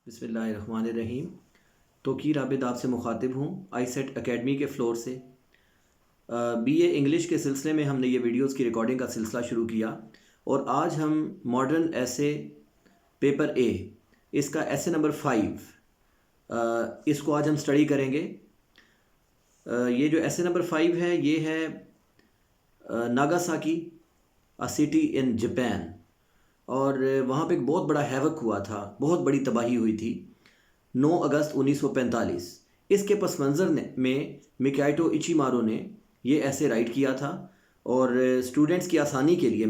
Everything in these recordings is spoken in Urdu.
بسم اللہ الرحمن الرحیم۔ توقیر عابد آپ سے مخاطب ہوں آئی سیٹ اکیڈمی کے فلور سے۔ بی اے انگلش کے سلسلے میں ہم نے یہ ویڈیوز کی ریکارڈنگ کا سلسلہ شروع کیا اور آج ہم ماڈرن ایسے پیپر اے، اس کا ایسے نمبر 5، اس کو آج ہم سٹڈی کریں گے۔ یہ جو ایسے نمبر 5 ہے یہ ہے ناگاساکی، سٹی ان جاپان، اور وہاں پہ ایک بہت بڑا ہیوک ہوا تھا، بہت بڑی تباہی ہوئی تھی 9 اگست 1945۔ اس کے پس منظر میں میکائٹو اچیمارو نے یہ ایسے رائٹ کیا تھا، اور اسٹوڈنٹس کی آسانی کے لیے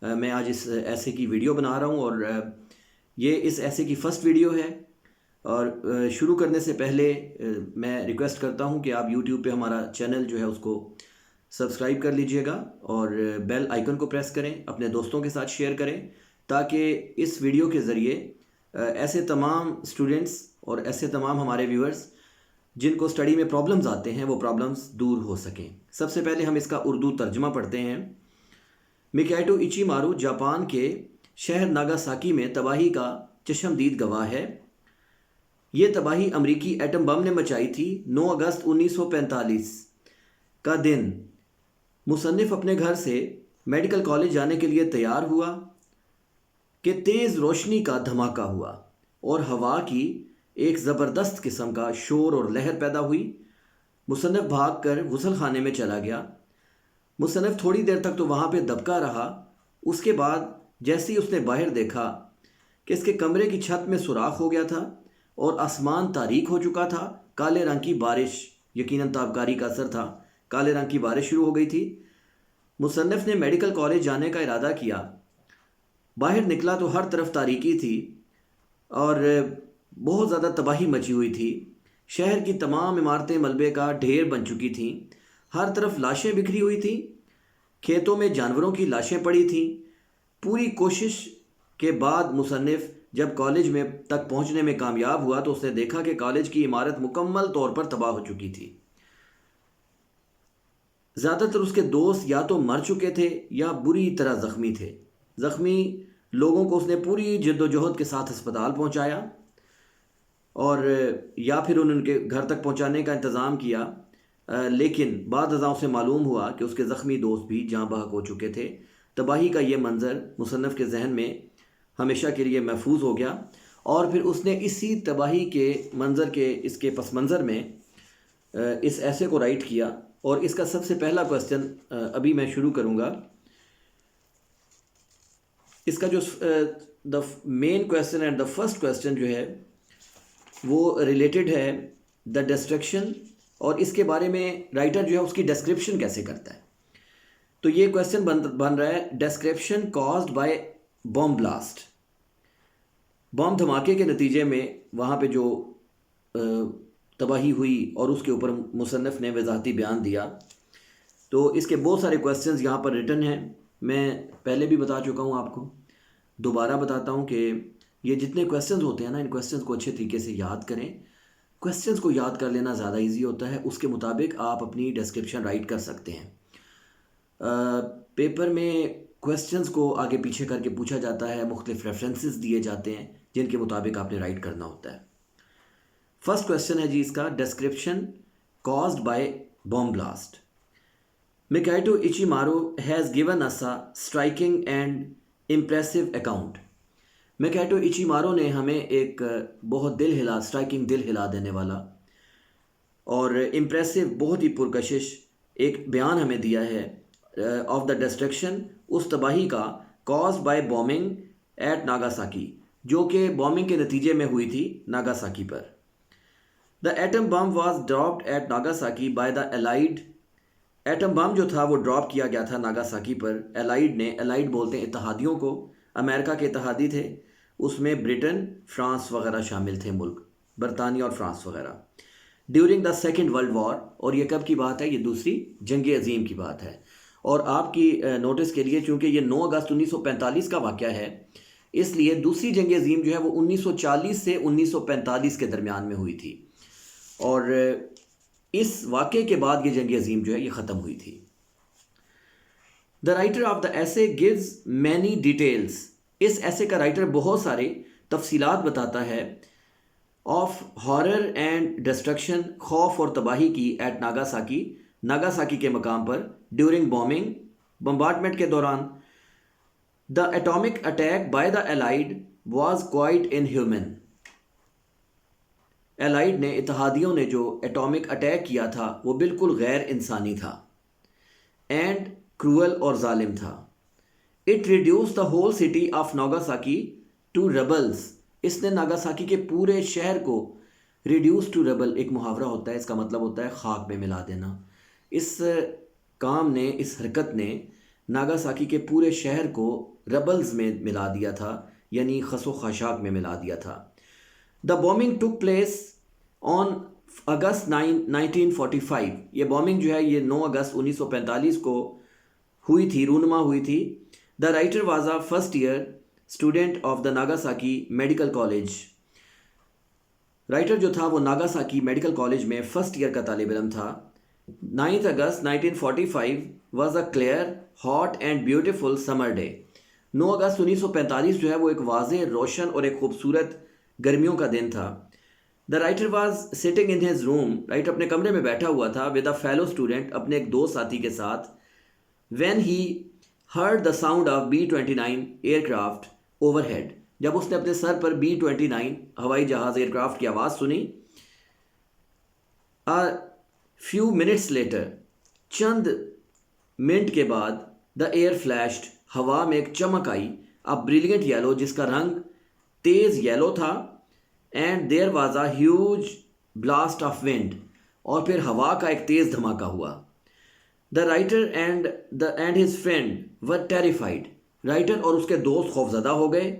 میں آج اس ایسے کی ویڈیو بنا رہا ہوں، اور یہ اس ایسے کی فرسٹ ویڈیو ہے۔ اور شروع کرنے سے پہلے میں ریکویسٹ کرتا ہوں کہ آپ یوٹیوب پہ ہمارا چینل جو ہے اس کو سبسکرائب کر لیجئے گا اور بیل آئیکن کو پریس کریں، اپنے دوستوں کے ساتھ شیئر کریں، تاکہ اس ویڈیو کے ذریعے ایسے تمام اسٹوڈنٹس اور ایسے تمام ہمارے ویورز جن کو سٹڈی میں پرابلمز آتے ہیں وہ پرابلمز دور ہو سکیں۔ سب سے پہلے ہم اس کا اردو ترجمہ پڑھتے ہیں۔ میکائٹو اچیمارو جاپان کے شہر ناگاساکی میں تباہی کا چشمدید گواہ ہے۔ یہ تباہی امریکی ایٹم بم نے مچائی تھی 9 اگست 1945 کا دن۔ مصنف اپنے گھر سے میڈیکل کالج جانے کے لیے تیار ہوا کہ تیز روشنی کا دھماکہ ہوا اور ہوا کی ایک زبردست قسم کا شور اور لہر پیدا ہوئی۔ مصنف بھاگ کر غسل خانے میں چلا گیا۔ مصنف تھوڑی دیر تک تو وہاں پہ دبکا رہا۔ اس کے بعد جیسے ہی اس نے باہر دیکھا کہ اس کے کمرے کی چھت میں سوراخ ہو گیا تھا اور آسمان تاریک ہو چکا تھا، کالے رنگ کی بارش، یقیناً تابکاری کا اثر تھا، کالے رنگ کی بارش شروع ہو گئی تھی۔ مصنف نے میڈیکل کالج جانے کا ارادہ کیا۔ باہر نکلا تو ہر طرف تاریکی تھی اور بہت زیادہ تباہی مچی ہوئی تھی۔ شہر کی تمام عمارتیں ملبے کا ڈھیر بن چکی تھیں، ہر طرف لاشیں بکھری ہوئی تھیں، کھیتوں میں جانوروں کی لاشیں پڑی تھیں۔ پوری کوشش کے بعد مصنف جب کالج میں تک پہنچنے میں کامیاب ہوا تو اس نے دیکھا کہ کالج کی عمارت مکمل طور پر تباہ ہو چکی تھی۔ زیادہ تر اس کے دوست یا تو مر چکے تھے یا بری طرح زخمی تھے۔ زخمی لوگوں کو اس نے پوری جد و جہد کے ساتھ ہسپتال پہنچایا اور یا پھر ان کے گھر تک پہنچانے کا انتظام کیا، لیکن بعد ازاں سے معلوم ہوا کہ اس کے زخمی دوست بھی جاں بحق ہو چکے تھے۔ تباہی کا یہ منظر مصنف کے ذہن میں ہمیشہ کے لیے محفوظ ہو گیا، اور پھر اس نے اسی تباہی کے منظر کے اس کے پس منظر میں اس ایسے کو رائٹ کیا۔ اور اس کا سب سے پہلا کویسچن ابھی میں شروع کروں گا۔ اس کا جو the main question and the first question جو ہے وہ ریلیٹڈ ہے دا ڈسٹرکشن، اور اس کے بارے میں رائٹر جو ہے اس کی ڈسکرپشن کیسے کرتا ہے۔ تو یہ کویسچن بن رہا ہے description caused by bomb blast. بم دھماکے کے نتیجے میں وہاں پہ جو تباہی ہوئی اور اس کے اوپر مصنف نے وضاحتی بیان دیا۔ تو اس کے بہت سارے کویسچنز یہاں پر ریٹن ہیں، میں پہلے بھی بتا چکا ہوں، آپ کو دوبارہ بتاتا ہوں کہ یہ جتنے کویسچنز ہوتے ہیں نا، ان کویسچنز کو اچھے طریقے سے یاد کریں۔ کویسچنز کو یاد کر لینا زیادہ ایزی ہوتا ہے، اس کے مطابق آپ اپنی ڈسکرپشن رائٹ کر سکتے ہیں۔ پیپر میں کویسچنز کو آگے پیچھے کر کے پوچھا جاتا ہے، مختلف ریفرنسز دیے جاتے ہیں جن کے مطابق آپ نے رائٹ کرنا ہوتا ہے۔ فرسٹ کویسچن ہے جی اس کا، description caused by bomb blast. Michito Ichimaru has given us a striking and impressive account۔ Michito Ichimaru نے ہمیں ایک بہت اسٹرائکنگ دل ہلا دینے والا اور امپریسو بہت ہی پرکشش ایک بیان ہمیں دیا ہے آف دا ڈسٹرکشن، اس تباہی کا، caused by bombing at Nagasaki, جو کہ بومنگ کے نتیجے میں ہوئی تھی ناگاساکی پر۔ The atom bomb was dropped at Nagasaki by the allied. Atom bomb جو تھا وہ ڈراپ کیا گیا تھا ناگاساکی پر الائیڈ نے، الائیڈ بولتے ہیں اتحادیوں کو، امریکہ کے اتحادی تھے، اس میں برٹن، فرانس وغیرہ شامل تھے، ملک برطانیہ اور فرانس وغیرہ، during the second world war. اور یہ کب کی بات ہے؟ یہ دوسری جنگ عظیم کی بات ہے۔ اور آپ کی نوٹس کے لیے، چونکہ یہ 9 اگست 1945 کا واقعہ ہے، اس لیے دوسری جنگ عظیم جو ہے وہ 1940 سے 1945 کے درمیان میں ہوئی تھی، اور اس واقعے کے بعد یہ جنگ عظیم جو ہے یہ ختم ہوئی تھی۔ دا رائٹر آف دا ایسے گیوز مینی ڈیٹیلز۔ اس ایسے کا رائٹر بہت سارے تفصیلات بتاتا ہے آف ہارر اینڈ ڈسٹرکشن، خوف اور تباہی کی ایٹ ناگاساکی، ناگاساکی کے مقام پر ڈیورنگ بومبنگ، بمبارڈمنٹ کے دوران. The atomic attack by the allied was quite inhuman. Allied نے، اتحادیوں نے جو ایٹامک اٹیک کیا تھا وہ بالکل غیر انسانی تھا، اینڈ کروئل اور ظالم تھا. It reduced the whole city of Nagasaki to rubbles. اس نے ناگاساکی کے پورے شہر کو ریڈیوس ٹو ربل، ایک محاورہ ہوتا ہے، اس کا مطلب ہوتا ہے خاک میں ملا دینا. اس کام نے، اس حرکت نے ناگاساکی کے پورے شہر کو ربلز میں ملا دیا تھا، یعنی خس و خاشاک میں ملا دیا تھا. دا بومبنگ ٹک پلیس آن اگست 1945. یہ بومبنگ جو ہے یہ 9 اگست 1945 کو ہوئی تھی، رونما ہوئی تھی. The writer was a first year student of the Nagasaki medical college. Writer جو تھا وہ ناگاساکی میڈیکل کالج میں فرسٹ ایئر کا طالب علم تھا. 9 اگست 1945 was a clear, hot and beautiful summer day. 9 اگست 1945 جو ہے وہ ایک واضح، روشن اور ایک خوبصورت گرمیوں کا دن تھا. دا writer was sitting in his room. Writer اپنے کمرے میں بیٹھا ہوا تھا ود اے فیلو اسٹوڈنٹ، اپنے ایک دوست ساتھی کے ساتھ. When he heard the sound of B-29 aircraft overhead. جب اس نے اپنے سر پر B-29 ہوائی جہاز ایئر کرافٹ کی آواز سنی. فیو منٹس لیٹر، چند منٹ کے بعد، دا ایئر فلیشڈ، ہوا میں ایک چمک آئی. اب بریلینٹ یلو، جس کا رنگ تیز یلو تھا. And there was a huge blast of wind, اور پھر ہوا کا ایک تیز دھماکہ ہوا. The writer and his friend were terrified. Writer اور اس کے دوست خوفزدہ ہو گئے.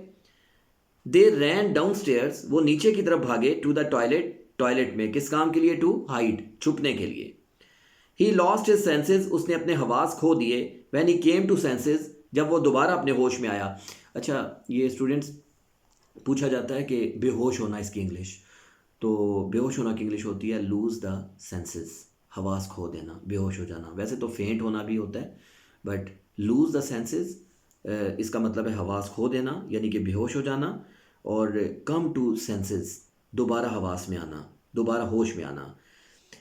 دے رین ڈاؤن اسٹیئرس، وہ نیچے کی طرف بھاگے. ٹو دا ٹوائلٹ، ٹوائلٹ میں کس کام کے لیے؟ ٹو ہائڈ، چھپنے کے لیے. ہی لاسٹ ہز سینسز، اس نے اپنے حواس کھو دیے. When he came to senses, جب وہ دوبارہ اپنے ہوش میں آیا. اچھا، یہ اسٹوڈنٹس پوچھا جاتا ہے کہ بے ہوش ہونا اس کی انگلش، تو بے ہوش ہونا کی انگلش ہوتی ہے لوز دا سینسز، حواس کھو دینا، بے ہوش ہو جانا. ویسے تو فینٹ ہونا بھی ہوتا ہے، بٹ لوز دا سینسز اس کا مطلب ہے حواس کھو دینا، یعنی کہ بے ہوش ہو جانا. اور کم ٹو سینسز، دوبارہ حواس میں آنا، دوبارہ ہوش میں آنا.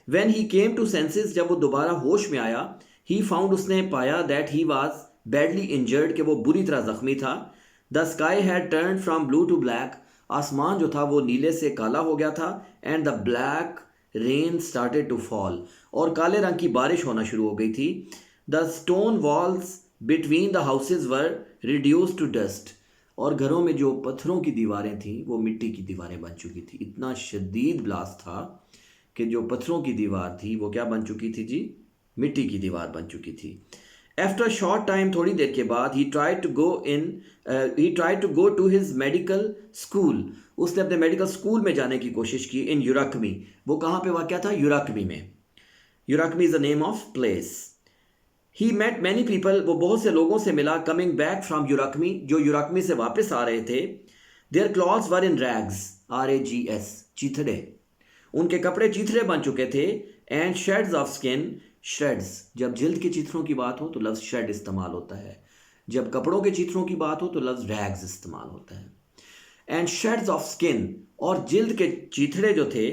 When he came to senses, جب وہ دوبارہ ہوش میں آیا. ہی فاؤنڈ، اس نے پایا، that he was badly injured, کہ وہ بری طرح زخمی تھا. The sky had turned from blue to black, آسمان جو تھا وہ نیلے سے کالا ہو گیا تھا. And the black rain started to fall, اور کالے رنگ کی بارش ہونا شروع ہو گئی تھی. The stone walls between the houses were reduced to dust, اور گھروں میں جو پتھروں کی دیواریں تھیں وہ مٹی کی دیواریں بن چکی تھی. اتنا شدید بلاسٹ تھا کہ جو پتھروں کی دیوار تھی وہ کیا بن چکی تھی جی؟ مٹی کی دیوار بن چکی تھی. After a short time، تھوڑی دیر کے بعد، he tried to go to his medical school. اس نے اپنے میڈیکل اسکول میں جانے کی کوشش کی. in یوراکمی، وہ کہاں پہ واقع تھا؟ یوراکمی میں. یوراکمی is the name of place. He met many people، وہ بہت سے لوگوں سے ملا. coming back from یوراکمی، جو یوراکمی سے واپس آ رہے تھے. their clothes were in rags، RAGS، چیتھڑے. ان کے کپڑے چیتھڑے بن چکے تھے. and shreds of skin، شریڈز، جب جلد کے چیتھروں کی بات ہو تو لفظ شریڈ استعمال ہوتا ہے، جب کپڑوں کے چیتھروں کی بات ہو تو لفظ ریگز استعمال ہوتا ہے. اینڈ شیڈز آف اسکن، اور جلد کے چیتھڑے جو تھے.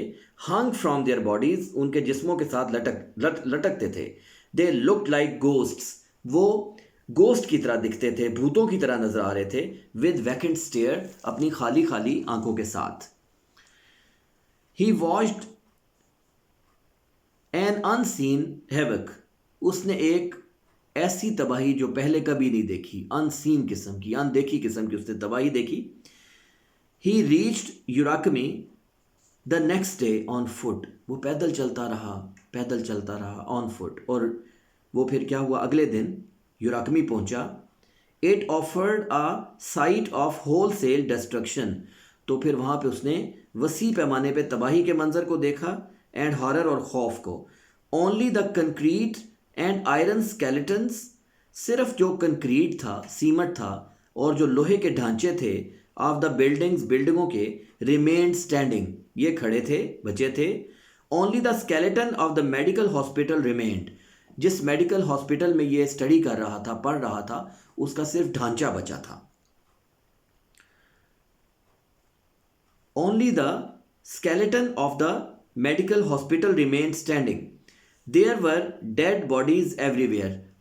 ہنگ فرام دیئر باڈیز، ان کے جسموں کے ساتھ لٹکتے تھے. دے لکڈ لائک گوسٹس، وہ گوسٹ کی طرح دکھتے تھے، بھوتوں کی طرح نظر آ رہے تھے. ود ویکنٹ اسٹیئر، اپنی خالی خالی آنکھوں کے ساتھ. ہی واچڈ این ان سین ہیوک، اس نے ایک ایسی تباہی جو پہلے کبھی نہیں دیکھی، ان سین قسم کی، ان دیکھی قسم کی اس نے تباہی دیکھی. He reached Urakami the next day on foot, وہ پیدل چلتا رہا آن فٹ. اور وہ پھر کیا ہوا؟ اگلے دن یوراکمی پہنچا. It offered a sight of wholesale destruction, تو پھر وہاں پہ اس نے وسیع پیمانے پہ تباہی کے منظر کو دیکھا. اینڈ ہارر، اور خوف کو. Only the concrete and iron skeletons, صرف جو کنکریٹ تھا، سیمٹ تھا، اور جو لوہے کے ڈھانچے تھے. آف دا بلڈنگوں کے. ریمینڈ اسٹینڈنگ، یہ کھڑے تھے، بچے تھے. Only the skeleton of the medical hospital remained, جس میڈیکل ہاسپٹل میں یہ اسٹڈی کر رہا تھا، پڑھ رہا تھا، اس کا صرف ڈھانچہ بچا تھا. Only the skeleton of the medical hospital remained standing. There were dead bodies everywhere.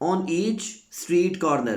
On each street corner,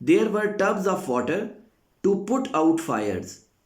There were tubs of water to put out fires.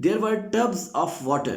There were tubs of water.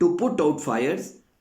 To put out fires.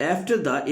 After the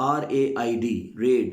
RAID, raid,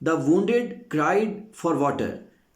The wounded cried for water.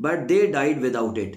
But they died without it.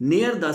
Near the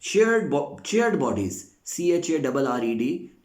shared bodies. CHARRED,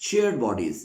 Shared bodies.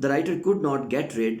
The writer could not get rid.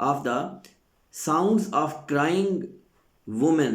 of the sounds of crying women,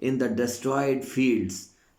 in the destroyed fields,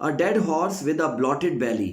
A dead horse with a blotted belly,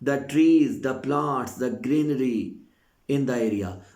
the trees, the plants, the greenery in the area,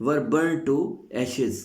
were burned to ashes,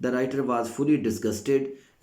the writer was fully disgusted.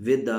with the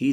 he